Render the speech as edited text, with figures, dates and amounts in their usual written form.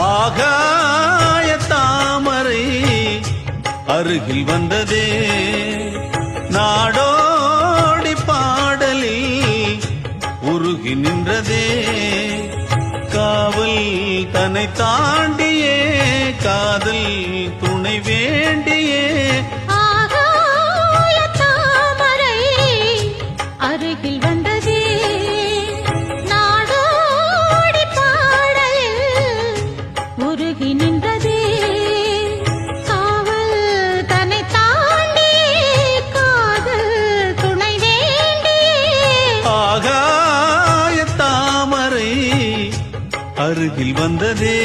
ஆகாய தாமரை அருகில் வந்ததே நாடோடி பாடலில் உருகி நின்றதே காவல் தன்னை தாண்டியே காதல் துணை வேண்டியே ஆகாய தாமரை அருகில் வந்ததே நாடோடி பாடலில் உருகி நின்றதே காவல் தன்னை தாண்டியே காதல் துணை வேண்டியே ஆகாய தாமரை அருகில் வந்ததே